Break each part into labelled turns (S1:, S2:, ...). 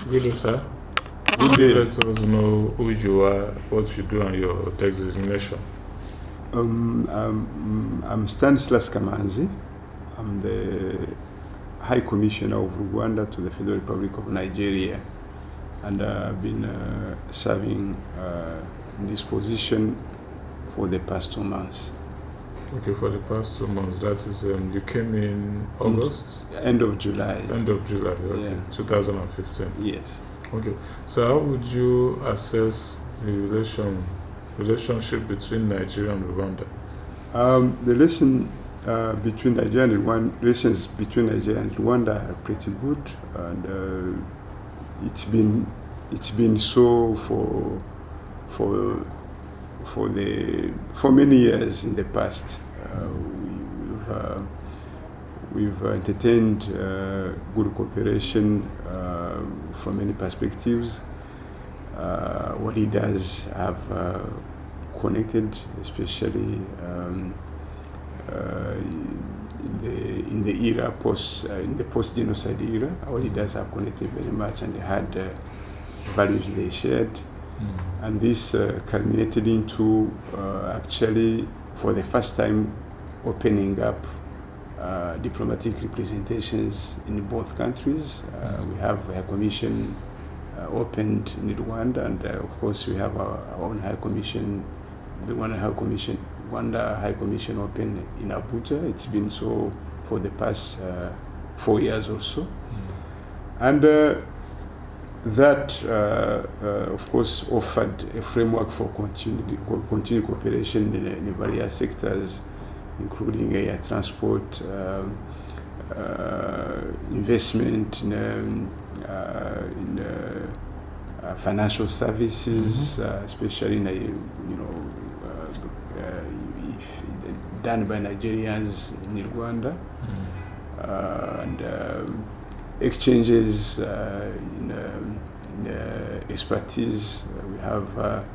S1: Good day, sir.
S2: Good day.
S1: Let us know who you are, what you do, and your designation.
S2: I'm Stanislas Kamanzi. I'm the High Commissioner of Rwanda to the Federal Republic of Nigeria, and I've been serving in this position for the past 2 months.
S1: Okay, for the past 2 months. That is, you came in August?
S2: End of July.
S1: End of July, okay.
S2: Yeah.
S1: 2015.
S2: Yes.
S1: Okay. So how would you assess the relationship between Nigeria and Rwanda?
S2: The relations between Nigeria and Rwanda are pretty good, and it's been so for many years in the past. We've entertained good cooperation from many perspectives. Our leaders have connected, especially in the post-genocide era. Our leaders have connected very much, and they had values they shared. And this culminated into actually, for the first time, opening up diplomatic representations in both countries. We have a commission opened in Rwanda, and of course we have our own High Commission, the Rwanda High Commission open in Abuja. It's been so for the past 4 years or so. And that, of course, offered a framework for continued cooperation in various sectors, including air transport, investment in financial services, especially done by Nigerians in Rwanda, and exchanges in expertise. We have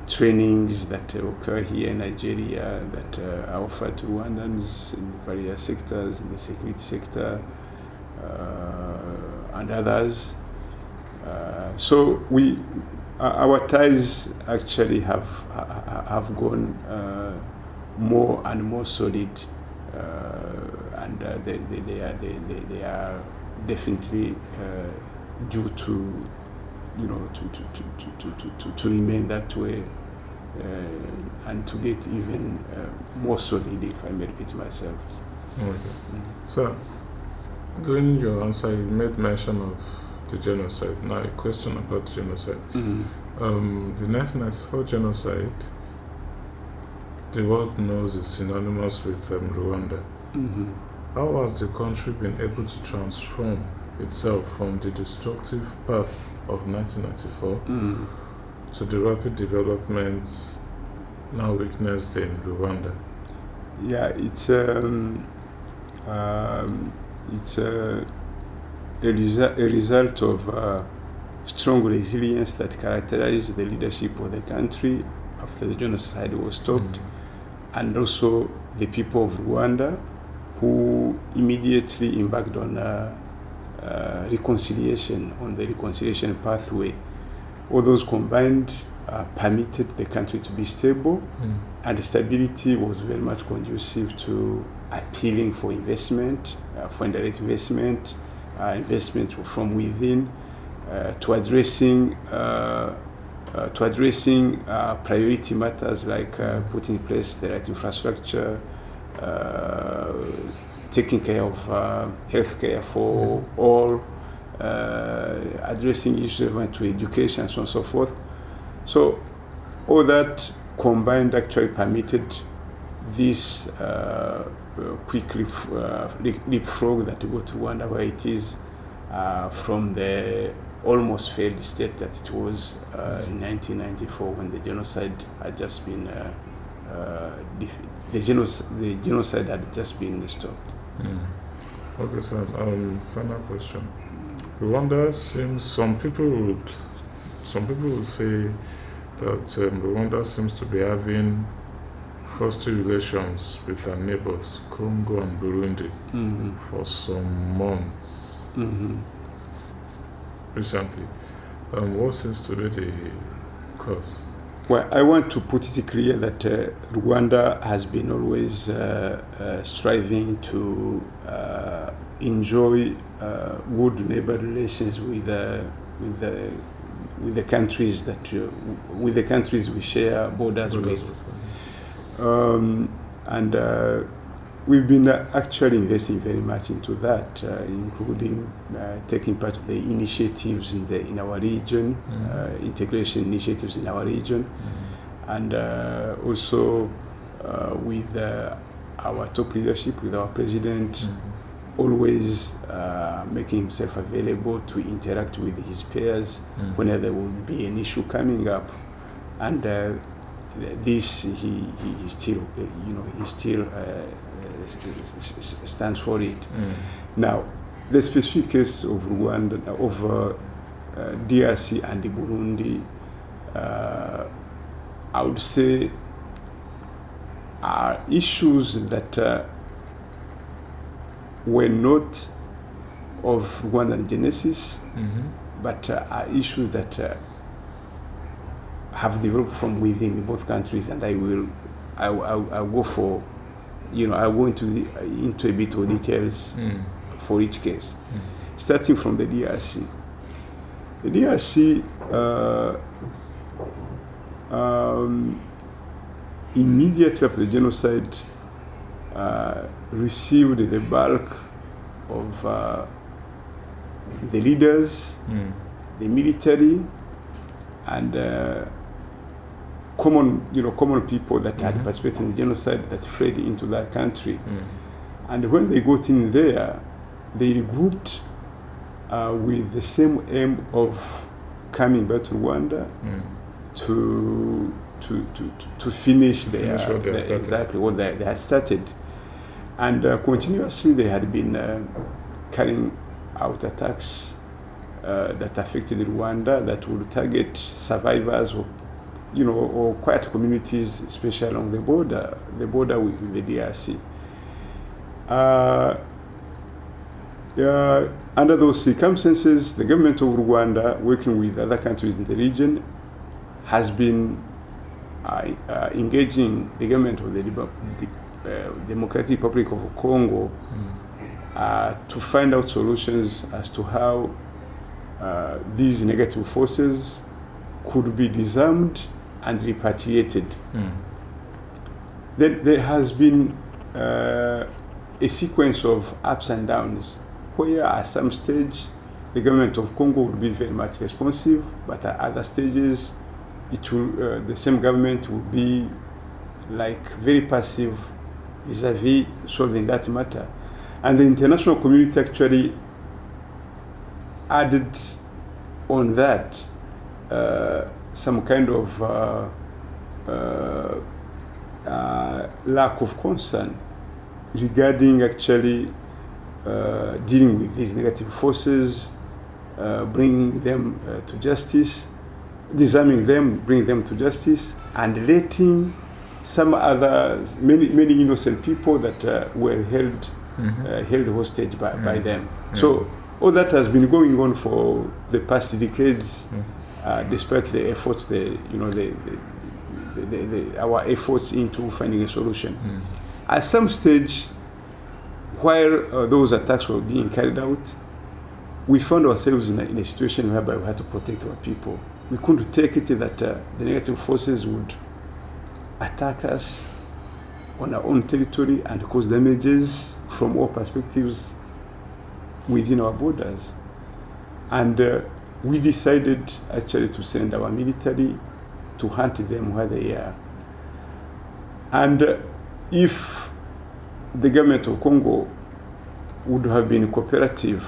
S2: trainings that occur here in Nigeria that are offered to Rwandans in various sectors, in the security sector and others. So our ties actually have gone more and more solid, and they are definitely due to remain that way, and to get even more solid, if I may repeat myself.
S1: Okay. So, during your answer, you made mention of the genocide. Now, a question about genocide. The 1994 genocide, the world knows is synonymous with Rwanda. How has the country been able to transform itself from the destructive path of 1994 to the rapid developments now witnessed in Rwanda?
S2: Yeah, it's a result of strong resilience that characterized the leadership of the country after the genocide was stopped, and also the people of Rwanda, who immediately embarked on reconciliation, on the reconciliation pathway. All those combined permitted the country to be stable, and stability was very much conducive to appealing for investment, for indirect investment, investment from within, to addressing priority matters like putting in place the right infrastructure, taking care of healthcare for all, addressing issues relevant to education, and so on and so forth. So all that combined actually permitted this quick leapfrog that we go to Rwanda, where it is from the almost failed state that it was in 1994, when the genocide had just been the genocide had just been stopped.
S1: Okay, so final question. Rwanda seems, some people would say that Rwanda seems to be having frosty relations with our neighbors, Congo and Burundi, for some months. recently. What seems to be the cause?
S2: Well, I want to put it clear that Rwanda has been always striving to enjoy good neighbor relations with the countries we share borders with. And we've been actually investing very much into that, including taking part of the initiatives in our region, integration initiatives in our region, and also with our top leadership, with our president, always making himself available to interact with his peers whenever there will be an issue coming up, and this he still stands for it. Now, the specific case of Rwanda, of DRC and Burundi, I would say are issues that were not of Rwandan genesis, but are issues that have developed from within both countries, and I'll go for, I'll go into a bit of details for each case. Starting from the DRC. The DRC immediately after the genocide received the bulk of the leaders, the military, and common people that had participated in the genocide that fled into that country. And when they got in there, they regrouped with the same aim of coming back to Rwanda to finish exactly what they had started. And continuously they had been carrying out attacks that affected Rwanda, that would target survivors or quiet communities, especially along the border with the DRC. Under those circumstances, the government of Rwanda, working with other countries in the region, has been engaging the government of the Democratic Republic of Congo to find out solutions as to how these negative forces could be disarmed and repatriated. Then there has been a sequence of ups and downs, where at some stage the government of Congo would be very much responsive, but at other stages the same government will be like very passive vis-a-vis solving that matter. And the international community actually added on that some kind of lack of concern regarding actually dealing with these negative forces, bringing them to justice, disarming them, bringing them to justice, and letting some others, many innocent people that were held hostage by them. So all that has been going on for the past decades, despite the efforts, our efforts into finding a solution. At some stage, while those attacks were being carried out, we found ourselves in a situation whereby we had to protect our people. We couldn't take it that the negative forces would attack us on our own territory and cause damages from all perspectives within our borders. And we decided actually to send our military to hunt them where they are. And if the government of Congo would have been cooperative,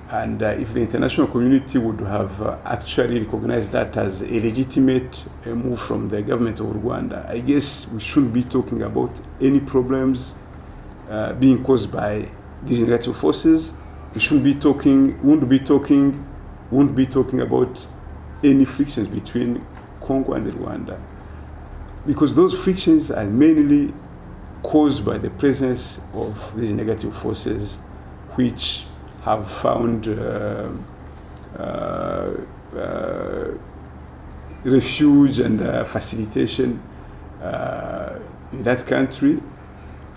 S2: and if the international community would have actually recognized that as a legitimate move from the government of Rwanda, I guess we shouldn't be talking about any problems being caused by these negative forces. We wouldn't be talking about any frictions between Congo and Rwanda, because those frictions are mainly caused by the presence of these negative forces, which have found refuge and facilitation in that country,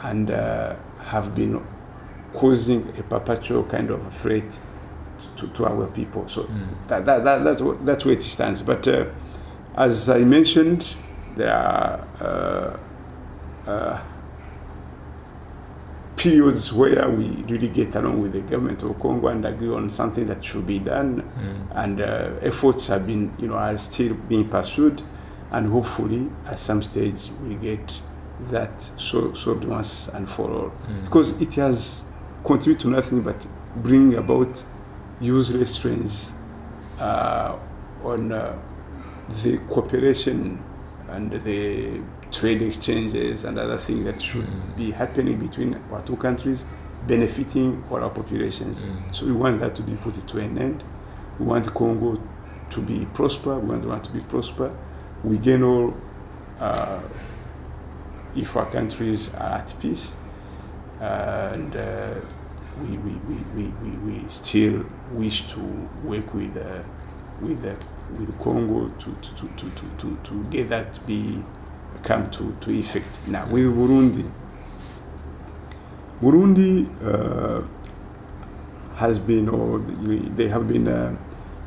S2: and have been causing a perpetual kind of threat to our people. So that's where it stands. But as I mentioned, there are periods where we really get along with the government of Congo and agree on something that should be done, and efforts have been, are still being pursued, and hopefully at some stage we get that solved once and for all, because it has contributed to nothing but bringing about useless strains on the cooperation and the trade exchanges and other things that should be happening between our two countries, benefiting all our populations. So we want that to be put to an end. We want Congo to be prosper. We want Rwanda to be prosper. We gain all if our countries are at peace, and we still wish to work with Congo to get that come to effect. Now with Burundi has been, or they have been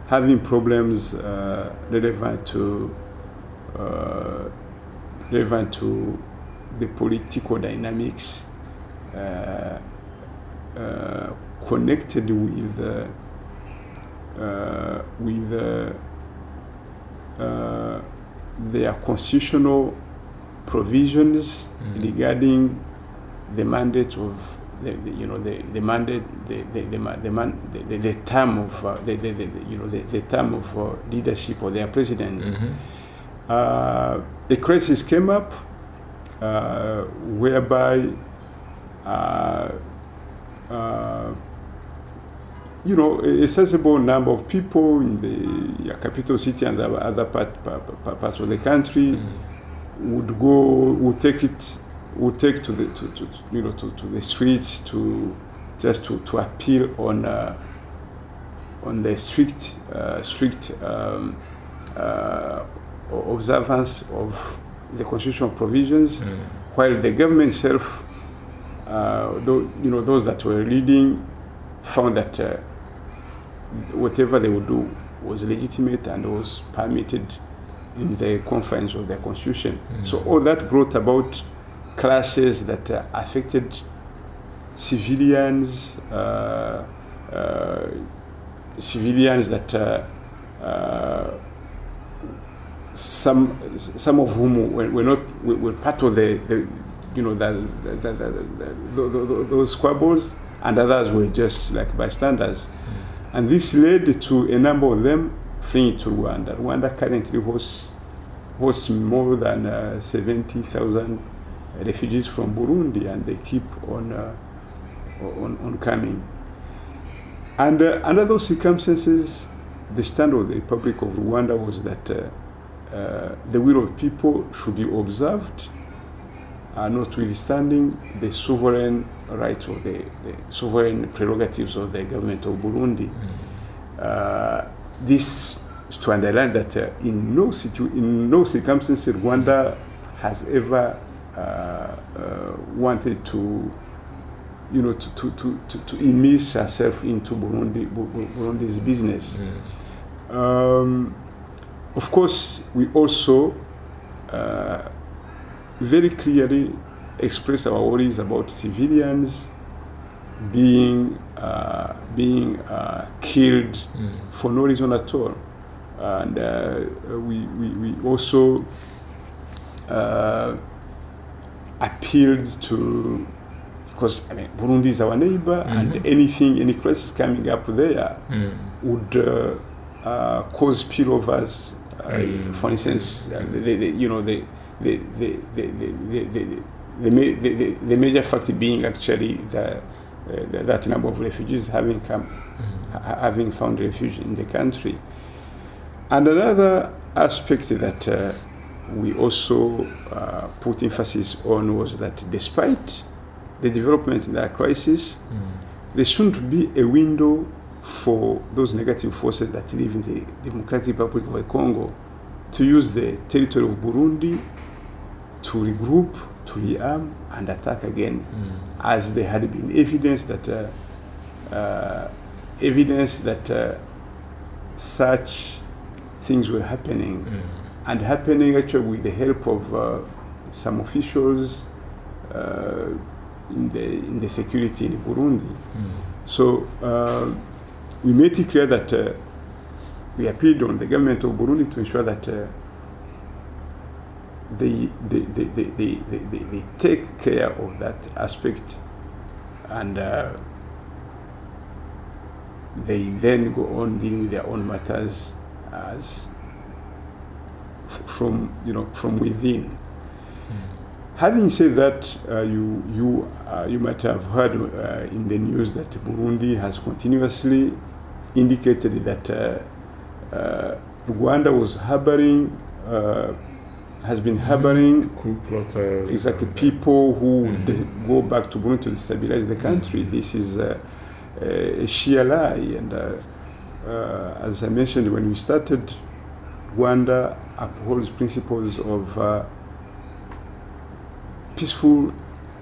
S2: having problems relevant to the political dynamics connected with their constitutional provisions regarding the mandate of the term of leadership of their president. A crisis came up whereby a sensible number of people in the capital city and other parts of the country would take to the streets to appeal on the strict observance of the constitutional provisions, while the government itself, those that were leading, found that whatever they would do was legitimate and was permitted in the confines of their constitution. So all that brought about clashes that affected civilians that some of whom were part of those squabbles, and others were just like bystanders. And this led to a number of them fleeing to Rwanda. Rwanda currently hosts more than 70,000 refugees from Burundi, and they keep on coming. And under those circumstances, the stand of the Republic of Rwanda was that the will of people should be observed, notwithstanding the sovereign rights of the sovereign prerogatives of the government of Burundi. This is to underline that in no circumstances Rwanda has ever wanted to immerse herself into Burundi's business. Of course, we also very clearly express our worries about civilians being killed for no reason at all, and we also appealed to, because Burundi is our neighbor, and any crisis coming up there would cause spillovers. For instance, the major factor being actually that number of refugees having found refuge in the country. And another aspect that we also put emphasis on was that despite the development in that crisis, there shouldn't be a window for those negative forces that live in the Democratic Republic of the Congo to use the territory of Burundi to regroup, to rearm, and attack again, as there had been evidence that such things were happening, and happening actually with the help of some officials in the security in Burundi. So we made it clear that we appealed on the government of Burundi to ensure that they take care of that aspect, and they then go on dealing with their own matters as from within. Having said that, you might have heard in the news that Burundi has continuously indicated that Rwanda was harboring, has been harboring
S1: coup plotters,
S2: exactly people who go back to Burundi to destabilize the country. This is a sheer lie, and as I mentioned when we started, Rwanda upholds principles of peaceful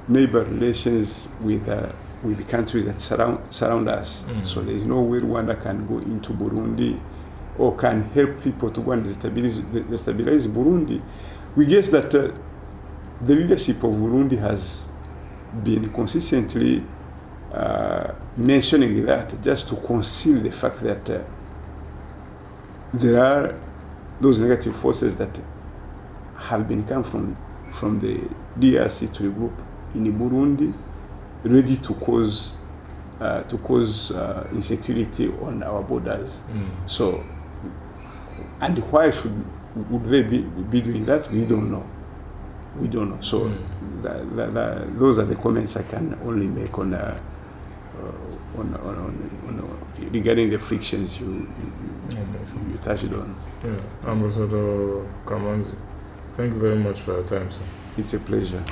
S2: neighbor relations with the countries that surround us. So there is no way Rwanda can go into Burundi or can help people to go and destabilize Burundi. We guess that the leadership of Burundi has been consistently mentioning that just to conceal the fact that there are those negative forces that have been come from the DRC to regroup in Burundi, ready to cause insecurity on our borders. So, and why would they be doing that? We don't know. So those are the comments I can only make on regarding the frictions you touched on.
S1: Yeah, Ambassador Kamanzi, thank you very much for your time, sir.
S2: It's a pleasure.